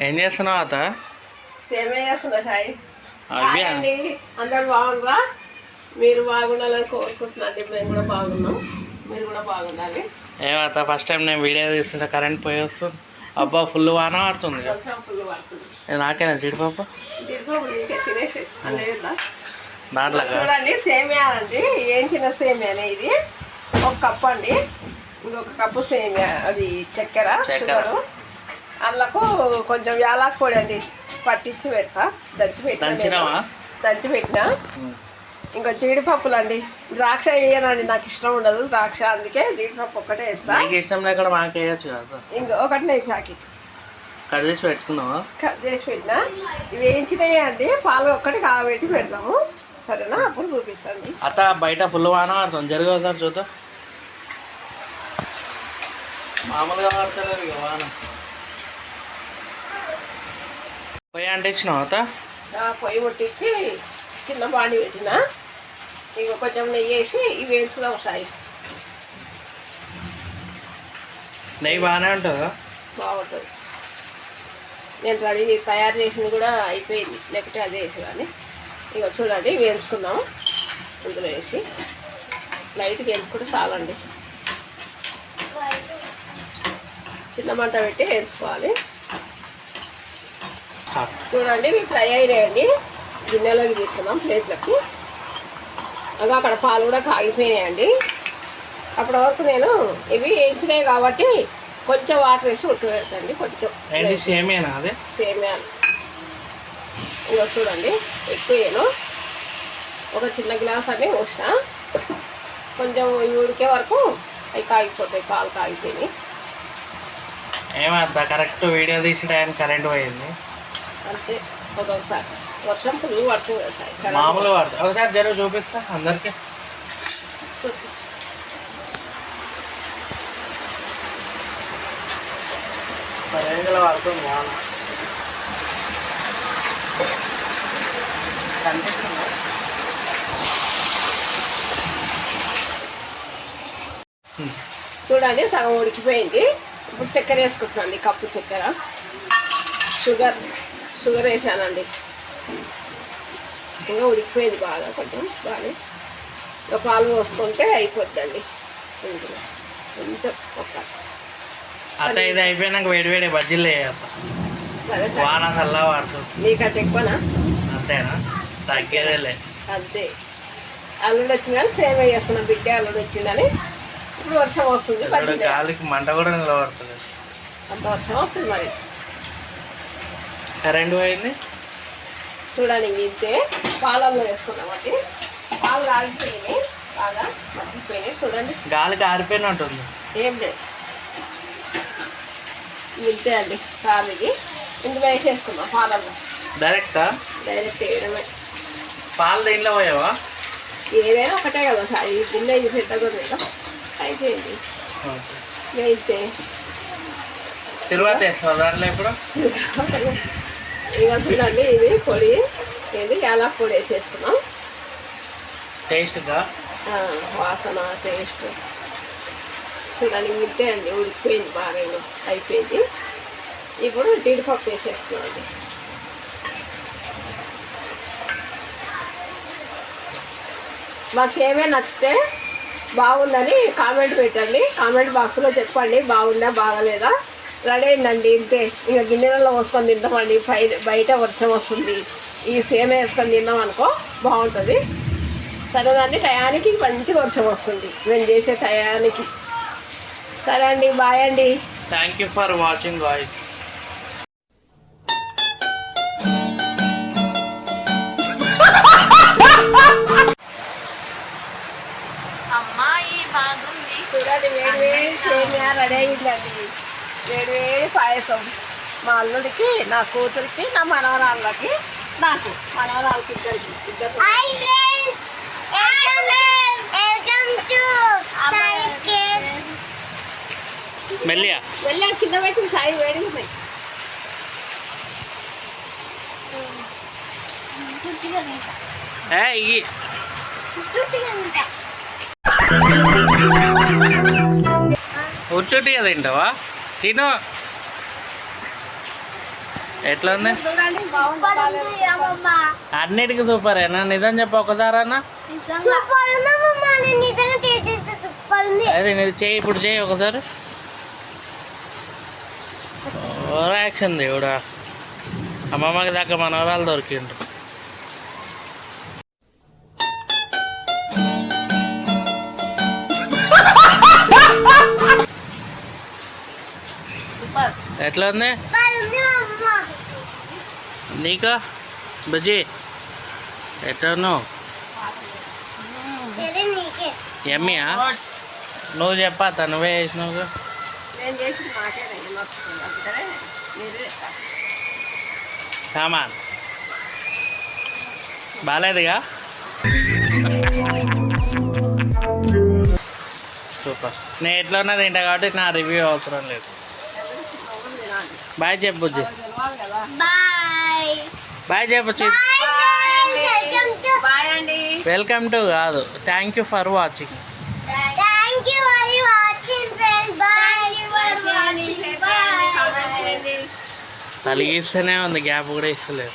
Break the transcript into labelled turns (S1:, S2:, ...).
S1: ఏం చేస్తున్నావు అత?
S2: సేమే చేస్తున్నా సాయి.
S1: అవి
S2: అండి అందరు బాగుందా? మీరు బాగుండాలని కోరుకుంటున్నాండి. మేము కూడా బాగున్నాం, మీరు కూడా బాగుండాలి.
S1: ఏమత ఫస్ట్ టైం నేను వీడియో తీస్తుంటే కరెంట్ పోయి వస్తుంది. అబ్బా ఫుల్ వాన పడుతుంది.
S2: ఫుల్ పడుతుంది.
S1: నాకేనా జీడిపప్పు
S2: తినేసి
S1: దాంట్లో
S2: చూడండి. సేమియా అండి, ఏంచిన సేమియానే ఇది. ఒక కప్పు అండి, ఇంకొక కప్పు సేమియా, అది చక్కెర షుగరు. అందులో కొంచెం యాలక్ పొడి అండి పట్టించి పెడతా, దంచి పెట్టినా. ఇంకా జీడిపప్పులు అండి, ద్రాక్ష వేయనండి, నాకు ఇష్టం ఉండదు ద్రాక్ష, అందుకే జీడిపప్పు ఒక్కటే వేస్తా.
S1: ఇష్టం లేకుండా మాకు వేయచ్చు కదా.
S2: ఇంకా ఒకటి నెయ్యి ప్యాకెట్
S1: కట్ చేసి పెట్టుకున్నావా?
S2: కట్ చేసి పెట్టినా. ఇవి వేయించినవి అండి, పాలు ఒక్కటి కాబెట్టి పెడతాము, సరేనా? అప్పుడు చూపిస్తాండి.
S1: అత్త బయట ఫుల్ వాన పడుతుంది, జరగదు చూద్దాం. మామూలుగా పడతలేదు ఇక వాన. పొయ్యి అంటే ఇచ్చినావు అత్త?
S2: పొయ్యి కొట్టించి కింద బాండి పెట్టిన. ఇక కొంచెం నెయ్యి వేసి ఇవి వేయించుదాం సాయి.
S1: నెయ్యి బాగానే ఉంటుందా?
S2: బాగుంటుంది. నేను రెడీ తయారు చేసింది కూడా అయిపోయింది, లేకపోతే అదే వేసి. కానీ ఇక చూడండి వేయించుకున్నాము, ఇందులో వేసి లైట్గా వేయించుకుంటే చాలండి. చిన్న మంట పెట్టి వేయించుకోవాలి. చూడండి ఇవి ఫ్రై అయినాయండి, గిన్నెలోకి తీసుకుందాం ప్లేట్లకి. ఇంకా అక్కడ పాలు కూడా కాగిపోయినాయండి. అప్పటి వరకు నేను ఇవి వేయించినాయి కాబట్టి కొంచెం వాటర్ వేసి ఉట్టు పెడతాండి. కొంచెం సేమియా. ఇంకా చూడండి ఎక్కువ వేయను, ఒక చిన్న గ్లాస్ అని పోసిన. కొంచెం ఉడికే వరకు అవి కాగిపోతాయి, పాలు కాగిపోయినాయి.
S1: ఏమంతా కరెక్ట్ వీడియో తీసి టైం కరెంట్ పోయింది
S2: అంతే. ఒక్కొక్కసారి వర్షం ఫుల్ పడుతుంది కదా సార్,
S1: మామూలుగా పడుతుంది. ఒకసారి జరుగు చూపిస్తా అందరికి. పదిహేనులో పడుతుంది వాన, కనిపిస్తుందా?
S2: చూడండి సగం ఉడికిపోయింది. ఇప్పుడు చక్కెర వేసుకుంటున్నాండి, కప్పు చక్కెర. షుగర్ వేసానండి. ఇంకా ఉడికిపోయింది బాగా, కొంచెం బాగా. ఇంకా పాలు పోసుకుంటే అయిపోద్దండి. ఇందులో కొంచెం ఒక
S1: అత్త ఇది అయిపోయినాక వేడి బజ్జీలు వేయాలి.
S2: సరే
S1: వాన చల్లా పడుతుంది.
S2: నీకంటే ఎక్కువనా?
S1: అంతేనా? తగ్గేదేలే.
S2: అంతే. అల్లుడు వచ్చిందని సేమ్ వేస్తున్నాం, బిడ్డ అల్లుడు వచ్చిందని. ఇప్పుడు వర్షం వస్తుంది,
S1: గాలికి మంట కూడా నిలబడుతుంది,
S2: అంత వర్షం వస్తుంది. మరి
S1: కరెంట్ పోయింది
S2: చూడండి. ఇంతే పాలల్లో వేసుకున్నామండి. పాలు కాగిపోయినాయి, బాగా మగ్గిపోయినాయి. చూడండి
S1: గాలికి ఆరిపోయినట్టుంది.
S2: ఏం లేదు, ఇంతే అండి. పాలకి ఇందులో వేసేసుకున్నాం, పాలల్లో డైరెక్ట్ వేయడమే.
S1: పాలు దీంట్లో పోయావా?
S2: ఏదైనా ఒకటే కదా సార్, ఈ గిన్నె ఇది పెట్టకూడదు కదా. అయిపోయింది వేయితే
S1: తిరువాత వేస్తావు దాంట్లో. ఇప్పుడు
S2: ఇక చూడండి ఇది పొడి, ఇది యాలక్ పొడి వేసేసుకున్నాం.
S1: టేస్ట్గా
S2: వాసన టేస్ట్ చూడండి. ఇంతే అండి, ఉడికిపోయింది బాగా, అయిపోయింది. ఇప్పుడు జీడిపప్పు వేసేస్తున్నాండి. మా సేమే నచ్చితే బాగుందని కామెంట్ పెట్టండి, కామెంట్ బాక్స్లో చెప్పండి బాగుందా బాగాలేదా. రెడీ అయిందండి, ఇంతే. ఇక గిన్నెలలో పోసుకొని తింటామండి. బయట వర్షం వస్తుంది, ఈ సేమే వేసుకొని తిన్నాం అనుకో బాగుంటుంది. సరేనండి, టయానికి మంచిగా వర్షం వస్తుంది మేము చేసే టయానికి. సరే అండి, బాయ్ అండి.
S1: Thank you for watching guys.
S2: అమ్మాయి బాగుంది. చూడండి వేడి వేడి సేమియా రెడీ అయిందండి, వేడి వేడి పాయసం. మా అల్లుడికి, నా కూతురికి, నా మనవరాళ్ళకి, నాకు మనవరాళ్ళకి ఇద్దరు.
S1: మెల్లియా
S2: కింద పెట్టి సాయి వేడి ఉన్నాయి.
S1: ఉట్టుగా తింటావా? తిను. ఎట్లా ఉంది?
S2: చూడండి బాగుందా బాగాలేదా?
S1: అన్నిటికీ సూపరేనా? నిజం చెప్పు ఒకసారన్నా. అదే నేను చేయి, ఇప్పుడు చేయి ఒకసారి. ఓవర్ యాక్షన్ దేవుడా. అమ్మమ్మకి దాకా మనవరాలు దొరికిండ్రు. ఎట్లా ఉంది నీకా బుజ్జి? ఎట్లా ఉన్నావు? ఎమ్మియా? నువ్వు చెప్పా, నువ్వే చేసినావు.
S2: నేను చేసి మాట్లాడండి మర్చిపోయింది మీరే
S1: సామాన్ బాగాలేదుగా. సూపర్. నేను ఎట్లా ఉన్నది తింటా కాబట్టి నా రివ్యూ అవసరం లేదు. బాయ్ చెప్పు బుజ్జి. బాయ్ చెప్పు.
S2: బాయ్ అండి.
S1: వెల్కమ్ టు కాదు, థ్యాంక్ యూ ఫర్ వాచింగ్. తలిగిస్తూనే ఉంది, గ్యాప్ కూడా ఇస్తలేదు.